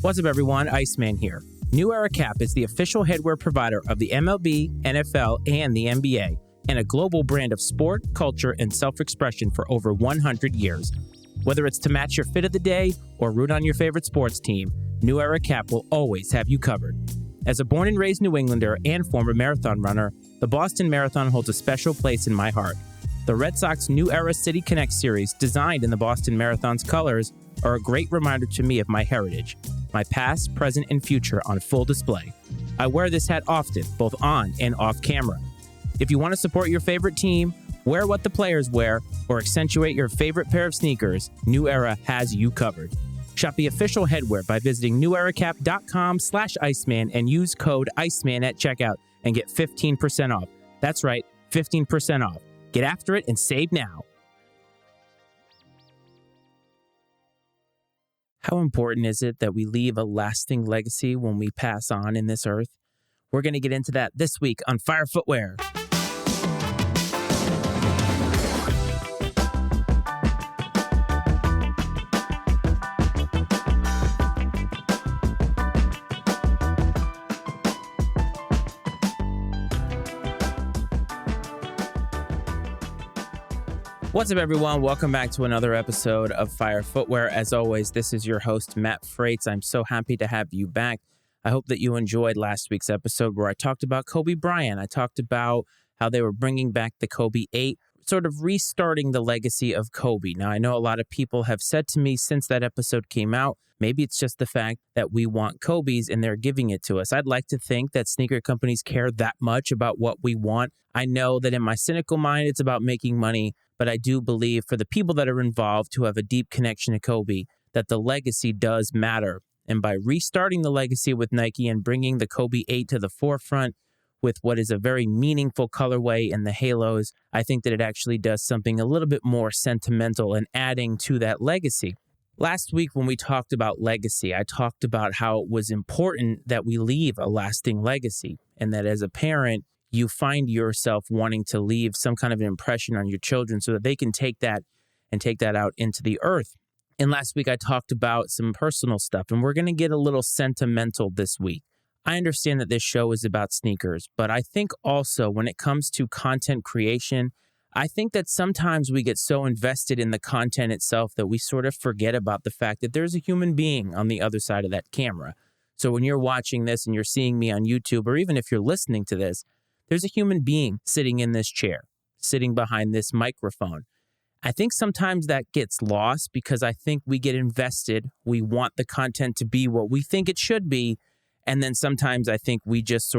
What's up, everyone? Iceman here. New Era Cap is the official headwear provider of the MLB, NFL, and the NBA, and a global brand of sport, culture, and self-expression for over 100 years. Whether it's to match your fit of the day or root on your favorite sports team, New Era Cap will always have you covered. As a born and raised New Englander and former marathon runner, the Boston Marathon holds a special place in my heart. The Red Sox New Era City Connect series, designed in the Boston Marathon's colors, are a great reminder to me of my heritage, my past, present, and future on full display. I wear this hat often, both on and off camera. If you want to support your favorite team, wear what the players wear, or accentuate your favorite pair of sneakers, New Era has you covered. Shop the official headwear by visiting neweracap.com/Iceman and use code Iceman at checkout and get 15% off. That's right, 15% off. Get after it and save now. How important is it that we leave a lasting legacy when we pass on in this earth? We're going to get into that this week on Fire Footwear. What's up, everyone? Welcome back to another episode of Fire Footwear. As always, this is your host, Matt Frates. I'm so happy to have you back. I hope that you enjoyed last week's episode where I talked about Kobe Bryant. I talked about how they were bringing back the Kobe 8, sort of restarting the legacy of Kobe. Now, I know a lot of people have said to me since that episode came out, maybe it's just the fact that we want Kobe's and they're giving it to us. I'd like to think that sneaker companies care that much about what we want. I know that in my cynical mind, it's about making money, but I do believe for the people that are involved who have a deep connection to Kobe, that the legacy does matter. And by restarting the legacy with Nike and bringing the Kobe 8 to the forefront with what is a very meaningful colorway in the halos, I think that it actually does something a little bit more sentimental and adding to that legacy. Last week when we talked about legacy, I talked about how it was important that we leave a lasting legacy, and that as a parent, you find yourself wanting to leave some kind of an impression on your children so that they can take that and take that out into the earth. And last week I talked about some personal stuff, and we're going to get a little sentimental this week. I understand that this show is about sneakers, but I think also when it comes to content creation, I think that sometimes we get so invested in the content itself that we sort of forget about the fact that there's a human being on the other side of that camera. So when you're watching this and you're seeing me on YouTube, or even if you're listening to this, there's a human being sitting in this chair, sitting behind this microphone. I think sometimes that gets lost because I think we get invested. We want the content to be what we think it should be. And then sometimes I think we just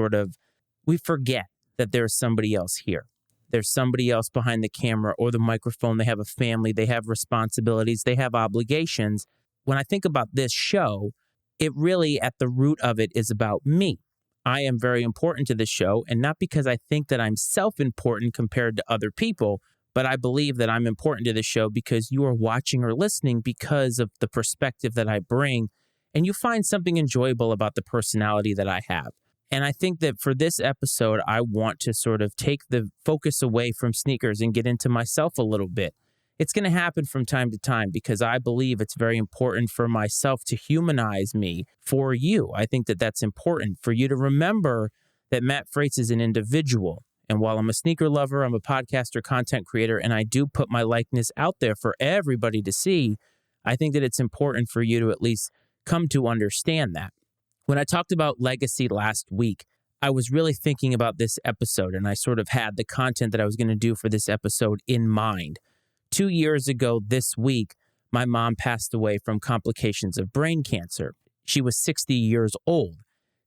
we forget that there's somebody else here. There's somebody else behind the camera or the microphone. They have a family, they have responsibilities, they have obligations. When I think about this show, it really at the root of it is about me. I am very important to this show, and not because I think that I'm self-important compared to other people, but I believe that I'm important to this show because you are watching or listening because of the perspective that I bring, and you find something enjoyable about the personality that I have. And I think that for this episode, I want to sort of take the focus away from sneakers and get into myself a little bit. It's going to happen from time to time because I believe it's very important for myself to humanize me for you. I think that that's important for you to remember that Matt Frates is an individual. And while I'm a sneaker lover, I'm a podcaster, content creator, and I do put my likeness out there for everybody to see, I think that it's important for you to at least come to understand that. When I talked about legacy last week, I was really thinking about this episode, and I sort of had the content that I was going to do for this episode in mind. 2 years ago this week, my mom passed away from complications of brain cancer. She was 60 years old.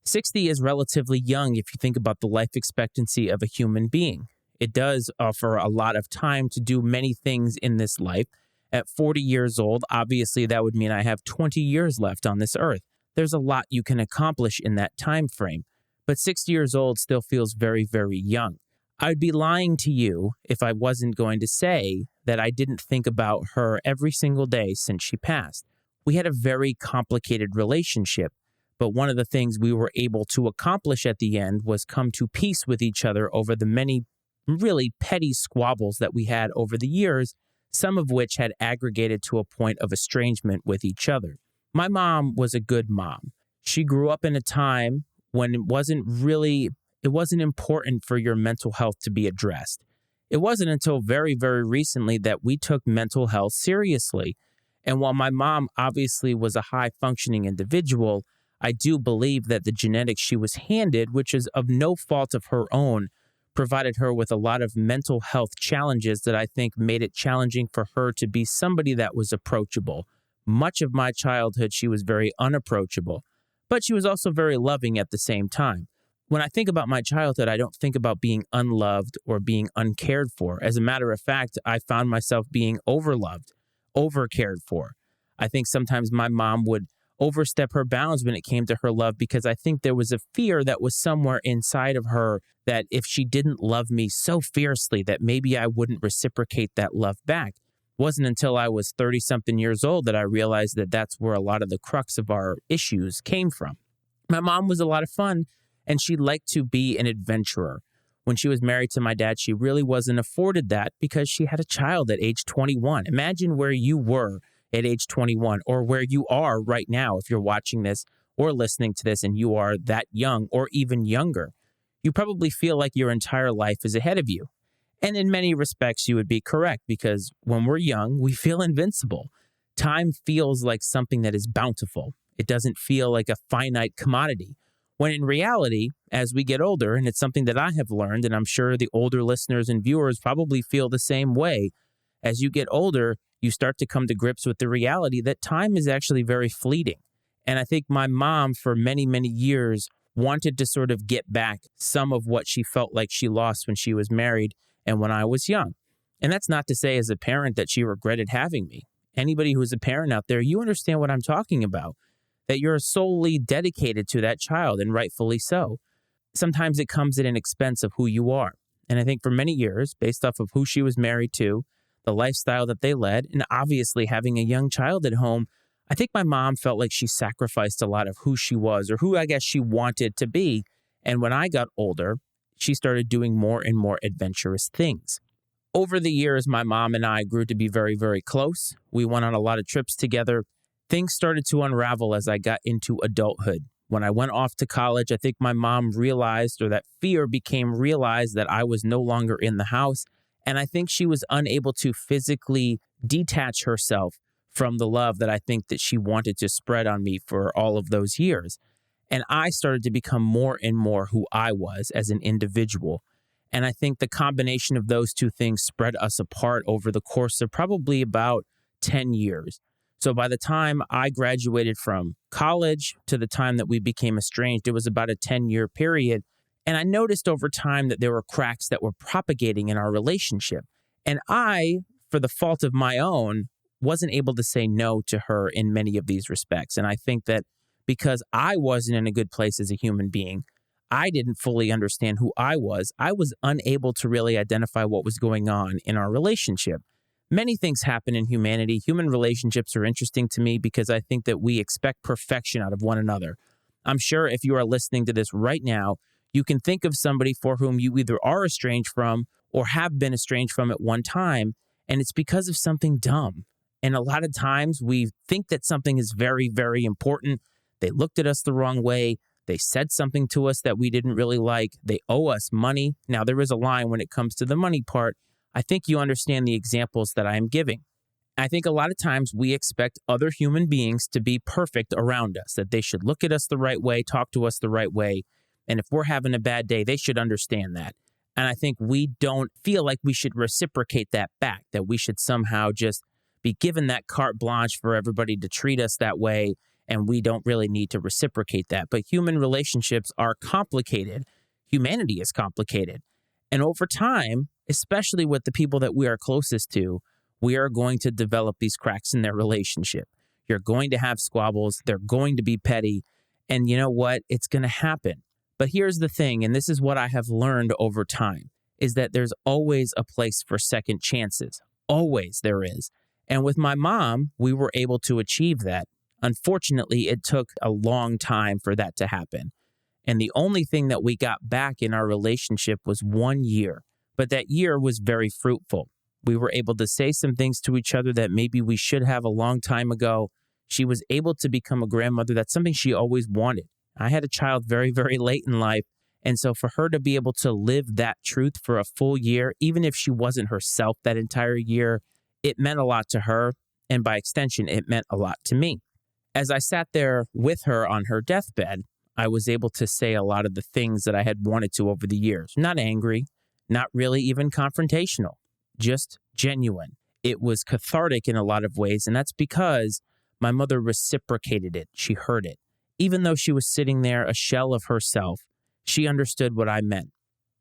60 is relatively young if you think about the life expectancy of a human being. It does offer a lot of time to do many things in this life. At 40 years old, obviously that would mean I have 20 years left on this earth. There's a lot you can accomplish in that time frame, but 60 years old still feels very, very young. I'd be lying to you if I wasn't going to say that I didn't think about her every single day since she passed. We had a very complicated relationship, but one of the things we were able to accomplish at the end was come to peace with each other over the many really petty squabbles that we had over the years, some of which had aggregated to a point of estrangement with each other. My mom was a good mom. She grew up in a time when it wasn't important for your mental health to be addressed. It wasn't until very, very recently that we took mental health seriously. And while my mom obviously was a high functioning individual, I do believe that the genetics she was handed, which is of no fault of her own, provided her with a lot of mental health challenges that I think made it challenging for her to be somebody that was approachable. Much of my childhood, she was very unapproachable, but she was also very loving at the same time. When I think about my childhood, I don't think about being unloved or being uncared for. As a matter of fact, I found myself being overloved, overcared for. I think sometimes my mom would overstep her bounds when it came to her love because I think there was a fear that was somewhere inside of her that if she didn't love me so fiercely that maybe I wouldn't reciprocate that love back. It wasn't until I was 30 something years old that I realized that that's where a lot of the crux of our issues came from. My mom was a lot of fun and she liked to be an adventurer. When she was married to my dad, she really wasn't afforded that because she had a child at age 21. Imagine where you were at age 21 or where you are right now if you're watching this or listening to this and you are that young or even younger. You probably feel like your entire life is ahead of you. And in many respects, you would be correct because when we're young, we feel invincible. Time feels like something that is bountiful. It doesn't feel like a finite commodity. When in reality, as we get older, and it's something that I have learned, and I'm sure the older listeners and viewers probably feel the same way, as you get older, you start to come to grips with the reality that time is actually very fleeting. And I think my mom, for many, many years, wanted to sort of get back some of what she felt like she lost when she was married and when I was young. And that's not to say as a parent that she regretted having me. Anybody who's a parent out there, you understand what I'm talking about, that you're solely dedicated to that child, and rightfully so. Sometimes it comes at an expense of who you are. And I think for many years, based off of who she was married to, the lifestyle that they led, and obviously having a young child at home, I think my mom felt like she sacrificed a lot of who she was or who I guess she wanted to be. And when I got older, she started doing more and more adventurous things. Over the years, my mom and I grew to be very, very close. We went on a lot of trips together. Things started to unravel as I got into adulthood. When I went off to college, I think my mom realized, or that fear became realized, that I was no longer in the house. And I think she was unable to physically detach herself from the love that I think that she wanted to spread on me for all of those years. And I started to become more and more who I was as an individual. And I think the combination of those two things spread us apart over the course of probably about 10 years. So by the time I graduated from college to the time that we became estranged, it was about a 10-year period. And I noticed over time that there were cracks that were propagating in our relationship. And I, for the fault of my own, wasn't able to say no to her in many of these respects. And I think that because I wasn't in a good place as a human being, I didn't fully understand who I was unable to really identify what was going on in our relationship. Many things happen in humanity. Human relationships are interesting to me because I think that we expect perfection out of one another. I'm sure if you are listening to this right now, you can think of somebody for whom you either are estranged from or have been estranged from at one time, and it's because of something dumb. And a lot of times we think that something is very, very important. They looked at us the wrong way. They said something to us that we didn't really like. They owe us money. Now, there is a line when it comes to the money part. I think you understand the examples that I am giving. I think a lot of times we expect other human beings to be perfect around us, that they should look at us the right way, talk to us the right way. And if we're having a bad day, they should understand that. And I think we don't feel like we should reciprocate that back, that we should somehow just be given that carte blanche for everybody to treat us that way. And we don't really need to reciprocate that. But human relationships are complicated. Humanity is complicated. And over time, especially with the people that we are closest to, we are going to develop these cracks in their relationship. You're going to have squabbles. They're going to be petty. And you know what? It's going to happen. But here's the thing, and this is what I have learned over time, is that there's always a place for second chances. Always there is. And with my mom, we were able to achieve that. Unfortunately, it took a long time for that to happen. And the only thing that we got back in our relationship was 1 year. But that year was very fruitful. We were able to say some things to each other that maybe we should have a long time ago. She was able to become a grandmother. That's something she always wanted. I had a child very, very late in life. And so for her to be able to live that truth for a full year, even if she wasn't herself that entire year, it meant a lot to her. And by extension, it meant a lot to me. As I sat there with her on her deathbed, I was able to say a lot of the things that I had wanted to over the years. Not angry, not really even confrontational, just genuine. It was cathartic in a lot of ways, and that's because my mother reciprocated it. She heard it. Even though she was sitting there, a shell of herself, she understood what I meant.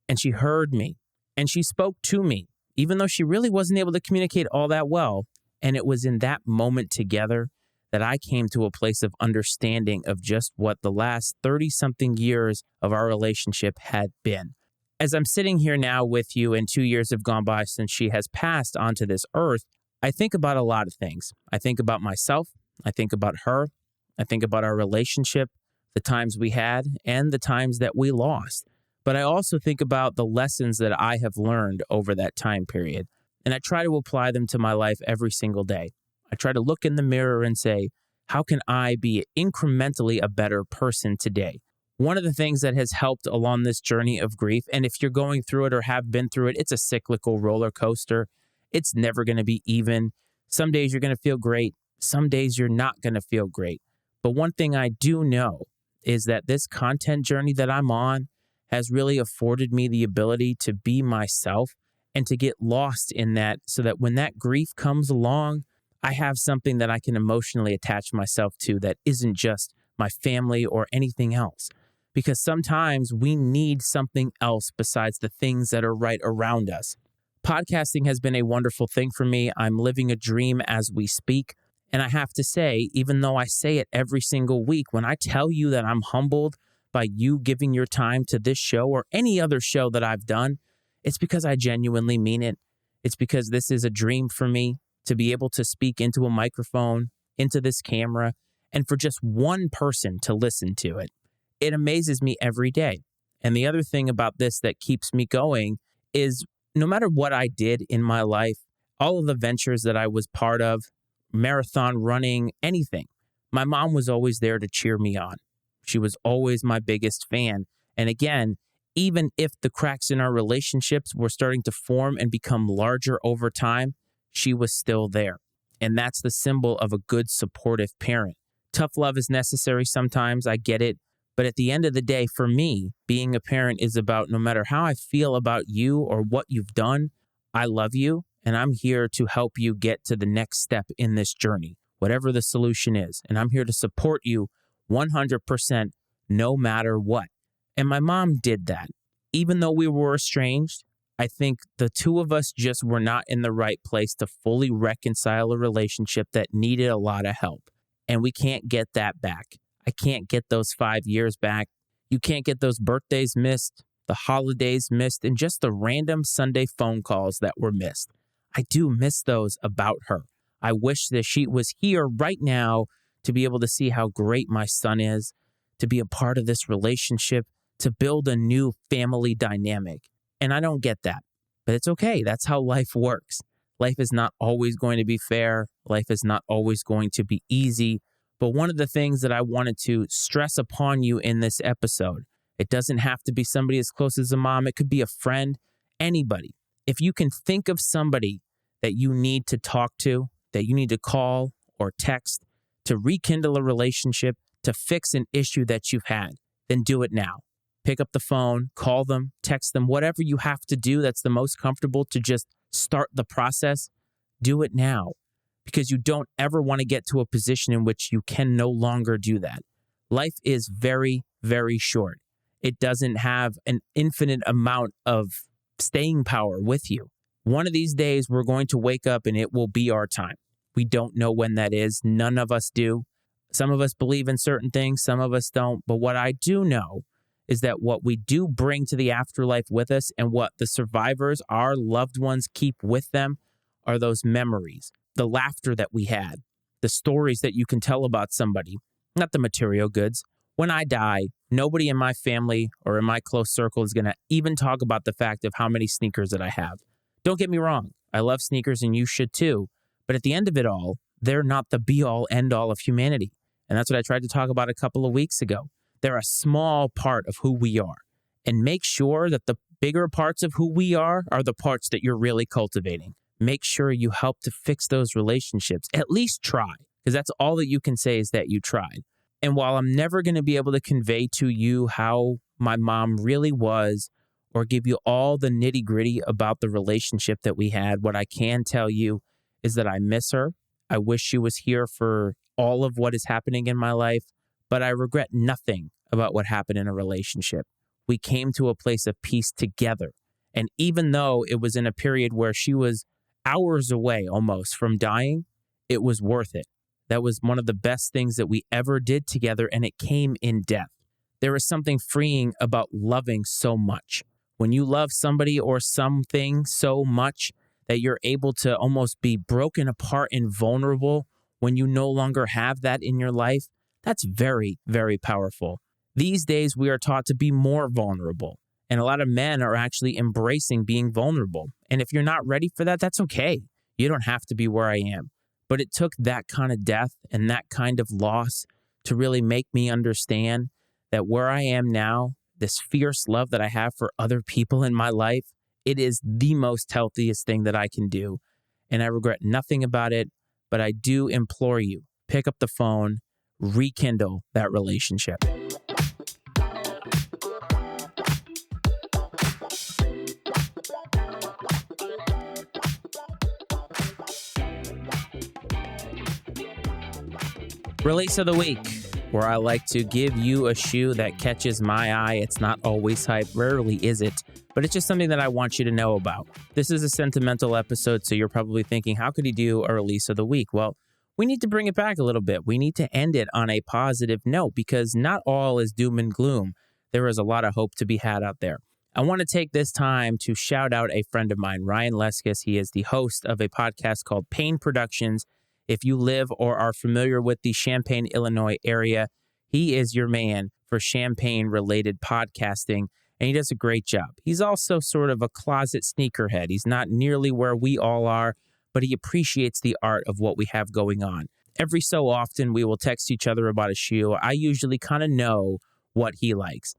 And she heard me. And she spoke to me, even though she really wasn't able to communicate all that well. And it was in that moment together that I came to a place of understanding of just what the last 30-something years of our relationship had been. As I'm sitting here now with you and 2 years have gone by since she has passed onto this earth, I think about a lot of things. I think about myself. I think about her. I think about our relationship, the times we had, and the times that we lost. But I also think about the lessons that I have learned over that time period. And I try to apply them to my life every single day. I try to look in the mirror and say, how can I be incrementally a better person today? One of the things that has helped along this journey of grief, and if you're going through it or have been through it, it's a cyclical roller coaster. It's never going to be even. Some days you're going to feel great. Some days you're not going to feel great. But one thing I do know is that this content journey that I'm on has really afforded me the ability to be myself and to get lost in that so that when that grief comes along, I have something that I can emotionally attach myself to that isn't just my family or anything else. Because sometimes we need something else besides the things that are right around us. Podcasting has been a wonderful thing for me. I'm living a dream as we speak. And I have to say, even though I say it every single week, when I tell you that I'm humbled by you giving your time to this show or any other show that I've done, it's because I genuinely mean it. It's because this is a dream for me to be able to speak into a microphone, into this camera, and for just one person to listen to it. It amazes me every day. And the other thing about this that keeps me going is no matter what I did in my life, all of the ventures that I was part of, marathon running, anything, my mom was always there to cheer me on. She was always my biggest fan. And again, even if the cracks in our relationships were starting to form and become larger over time, she was still there. And that's the symbol of a good, supportive parent. Tough love is necessary sometimes, I get it. But at the end of the day, for me, being a parent is about no matter how I feel about you or what you've done, I love you and I'm here to help you get to the next step in this journey, whatever the solution is. And I'm here to support you 100% no matter what. And my mom did that. Even though we were estranged, I think the two of us just were not in the right place to fully reconcile a relationship that needed a lot of help. And we can't get that back. I can't get those 5 years back. You can't get those birthdays missed, the holidays missed, and just the random Sunday phone calls that were missed. I do miss those about her. I wish that she was here right now to be able to see how great my son is, to be a part of this relationship, to build a new family dynamic. And I don't get that, but it's okay. That's how life works. Life is not always going to be fair. Life is not always going to be easy. But one of the things that I wanted to stress upon you in this episode, it doesn't have to be somebody as close as a mom. It could be a friend, anybody. If you can think of somebody that you need to talk to, that you need to call or text to rekindle a relationship, to fix an issue that you've had, then do it now. Pick up the phone, call them, text them, whatever you have to do that's the most comfortable to just start the process. Do it now, because you don't ever want to get to a position in which you can no longer do that. Life is very, very short. It doesn't have an infinite amount of staying power with you. One of these days, we're going to wake up and it will be our time. We don't know when that is. None of us do. Some of us believe in certain things, some of us don't. But what I do know is that what we do bring to the afterlife with us and what the survivors, our loved ones, keep with them are those memories, the laughter that we had, the stories that you can tell about somebody, not the material goods. When I die, nobody in my family or in my close circle is going to even talk about the fact of how many sneakers that I have. Don't get me wrong. I love sneakers and you should too. But at the end of it all, they're not the be-all, end-all of humanity. And that's what I tried to talk about a couple of weeks ago. They're a small part of who we are. And make sure that the bigger parts of who we are the parts that you're really cultivating. Make sure you help to fix those relationships. At least try, because that's all that you can say is that you tried. And while I'm never going to be able to convey to you how my mom really was or give you all the nitty-gritty about the relationship that we had, what I can tell you is that I miss her. I wish she was here for all of what is happening in my life, but I regret nothing about what happened in a relationship. We came to a place of peace together. And even though it was in a period where she was hours away almost from dying, it was worth it. That was one of the best things that we ever did together, and it came in death. There is something freeing about loving so much. When you love somebody or something so much that you're able to almost be broken apart and vulnerable when you no longer have that in your life, that's very, very powerful. These days, we are taught to be more vulnerable, and a lot of men are actually embracing being vulnerable. And if you're not ready for that, that's okay. You don't have to be where I am. But it took that kind of death and that kind of loss to really make me understand that where I am now, this fierce love that I have for other people in my life, it is the most healthiest thing that I can do. And I regret nothing about it, but I do implore you, pick up the phone, rekindle that relationship. Release of the week, where I like to give you a shoe that catches my eye. It's not always hype, rarely is it, but it's just something that I want you to know about. This is a sentimental episode, so you're probably thinking, how could he do a release of the week? Well, we need to bring it back a little bit. We need to end it on a positive note because not all is doom and gloom. There is a lot of hope to be had out there. I want to take this time to shout out a friend of mine, Ryan Leskis. He is the host of a podcast called Pain Productions. If you live or are familiar with the Champaign, Illinois area, he is your man for Champaign-related podcasting, and he does a great job. He's also sort of a closet sneakerhead. He's not nearly where we all are, but he appreciates the art of what we have going on. Every so often, we will text each other about a shoe. I usually kind of know what he likes.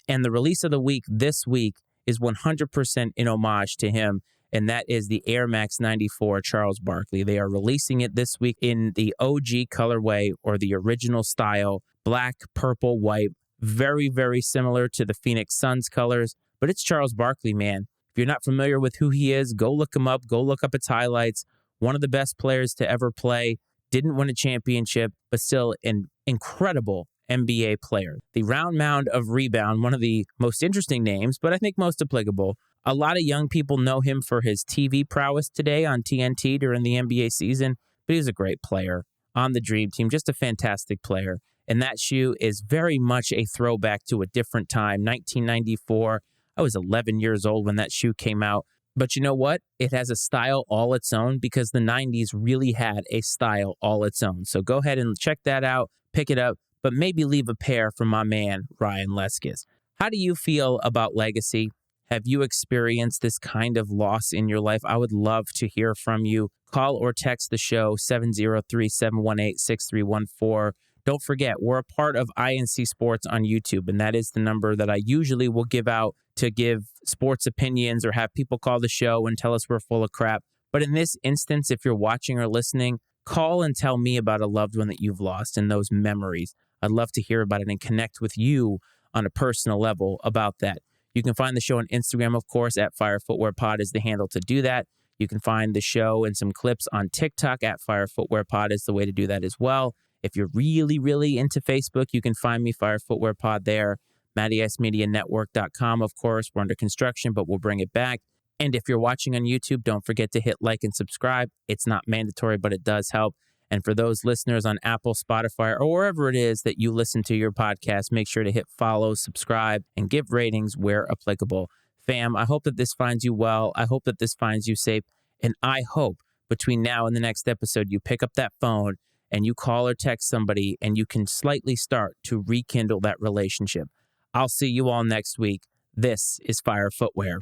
And the release of the week this week is 100% in homage to him, and that is the Air Max 94 Charles Barkley. They are releasing it this week in the OG colorway or the original style, black, purple, white, very, very similar to the Phoenix Suns colors, but it's Charles Barkley, man. If you're not familiar with who he is, go look him up, go look up its highlights. One of the best players to ever play, didn't win a championship, but still an incredible NBA player. The round mound of rebound, one of the most interesting names, but I think most applicable. A lot of young people know him for his TV prowess today on TNT during the NBA season, but he's a great player on the Dream Team, just a fantastic player. And that shoe is very much a throwback to a different time, 1994. I was 11 years old when that shoe came out. But you know what? It has a style all its own because the 90s really had a style all its own. So go ahead and check that out, pick it up, but maybe leave a pair for my man, Ryan Leskis. How do you feel about legacy? Have you experienced this kind of loss in your life? I would love to hear from you. Call or text the show 703-718-6314. Don't forget, we're a part of INC Sports on YouTube, and that is the number that I usually will give out to give sports opinions or have people call the show and tell us we're full of crap. But in this instance, if you're watching or listening, call and tell me about a loved one that you've lost and those memories. I'd love to hear about it and connect with you on a personal level about that. You can find the show on Instagram, of course, at Fire Footwear Pod is the handle to do that. You can find the show and some clips on TikTok at Fire Footwear Pod is the way to do that as well. If you're really, really into Facebook, you can find me, Fire Footwear Pod there. MattyIceMediaNetwork.com, of course. We're under construction, but we'll bring it back. And if you're watching on YouTube, don't forget to hit like and subscribe. It's not mandatory, but it does help. And for those listeners on Apple, Spotify, or wherever it is that you listen to your podcast, make sure to hit follow, subscribe, and give ratings where applicable. Fam, I hope that this finds you well. I hope that this finds you safe. And I hope between now and the next episode, you pick up that phone and you call or text somebody and you can slightly start to rekindle that relationship. I'll see you all next week. This is Fire Footwear.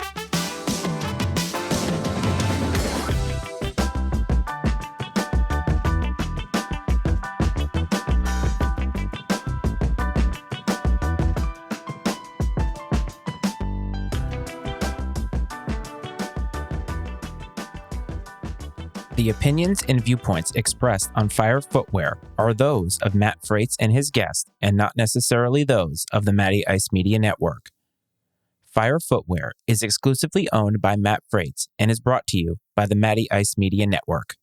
The opinions and viewpoints expressed on Fire Footwear are those of Matt Frates and his guest, and not necessarily those of the Matty Ice Media Network. Fire Footwear is exclusively owned by Matt Frates and is brought to you by the Matty Ice Media Network.